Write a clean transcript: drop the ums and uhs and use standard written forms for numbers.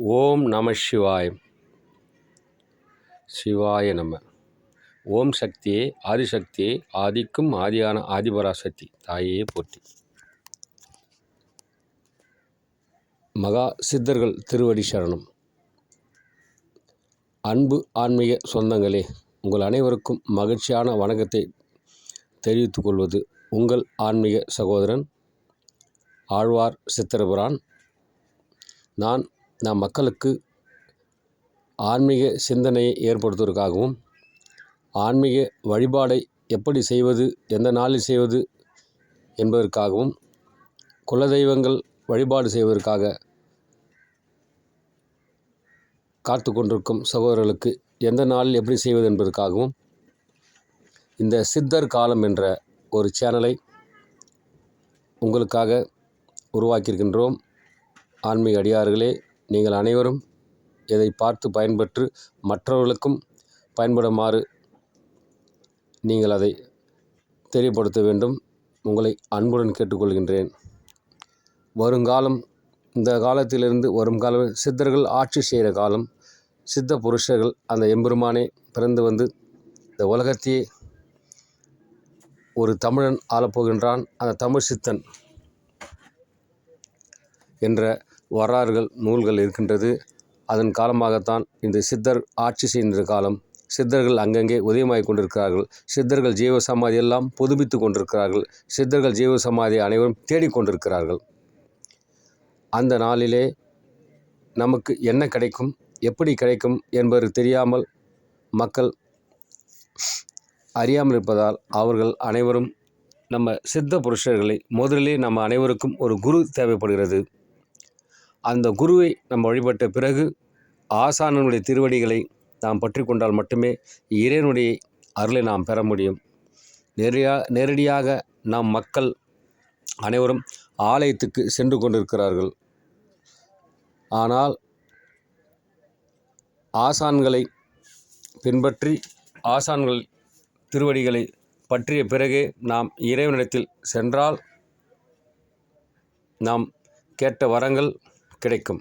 ஓம் நம சிவாய. சிவாய நம. ஓம் சக்தியே, ஆதிசக்தியே, ஆதிக்கும் ஆதியான ஆதிபராசக்தி தாயே போற்றி. மகா சித்தர்கள் திருவடி சரணம். அன்பு ஆன்மீக சொந்தங்களே, உங்கள் அனைவருக்கும் மகிழ்ச்சியான வணக்கத்தை தெரிவித்துக் கொள்வது உங்கள் ஆன்மீக சகோதரன் ஆழ்வார் சித்தர்பிரான். நம் மக்களுக்கு ஆன்மீக சிந்தனையை ஏற்படுத்துவதற்காகவும், ஆன்மீக வழிபாடை எப்படி செய்வது, எந்த நாளில் செய்வது என்பதற்காகவும், குலதெய்வங்கள் வழிபாடு செய்வதற்காக காத்து கொண்டிருக்கும் சகோதரர்களுக்கு எந்த நாளில் எப்படி செய்வது என்பதற்காகவும் இந்த சித்தர் காலம் என்ற ஒரு சேனலை உங்களுக்காக உருவாக்கியிருக்கின்றோம். ஆன்மீக அடியார்களே, நீங்கள் அனைவரும் இதை பார்த்து பயன்பெற்று மற்றவர்களுக்கும் பயன்படுமாறு நீங்கள் அதை தெரியப்படுத்த வேண்டும். உங்களை அன்புடன் கேட்டுக்கொள்கின்றேன். வருங்காலம், இந்த காலத்திலிருந்து வரும் காலம் சித்தர்கள் ஆட்சி செய்கிற காலம். சித்த புருஷர்கள் அந்த எம்பெருமானே பிறந்து வந்து இந்த உலகத்தையே ஒரு தமிழன் ஆளப்போகின்றான். அந்த தமிழ் சித்தன் என்ற வரலாறுகள் நூல்கள் இருக்கின்றது. அதன் காலமாகத்தான் இந்த சித்தர் ஆட்சி செய்கின்ற காலம். சித்தர்கள் அங்கங்கே உதயமாகிக் கொண்டிருக்கிறார்கள். சித்தர்கள் ஜீவ சமாதி எல்லாம் புதுப்பித்து கொண்டிருக்கிறார்கள். சித்தர்கள் ஜீவ சமாதியை அனைவரும் தேடிக்கொண்டிருக்கிறார்கள். அந்த நாளிலே நமக்கு என்ன கிடைக்கும், எப்படி கிடைக்கும் என்பது தெரியாமல் மக்கள் அறியாமல் இருப்பதால் அவர்கள் அனைவரும் நம்ம சித்த புருஷர்களை முதலிலே நம்ம அனைவருக்கும் ஒரு குரு தேவைப்படுகிறது. அந்த குருவை நம்ம வழிபட்ட பிறகு ஆசானனுடைய திருவடிகளை நாம் பற்றி கொண்டால் மட்டுமே இறைவனுடைய அருளை நாம் பெற முடியும். நேரடியாக நாம் மக்கள் அனைவரும் ஆலயத்துக்கு சென்று கொண்டிருக்கிறார்கள். ஆனால் ஆசான்களை பின்பற்றி ஆசான்கள் திருவடிகளை பற்றிய பிறகே நாம் இறைவனிடத்தில் சென்றால் நாம் கேட்ட வரங்கள் கிடைக்கும்.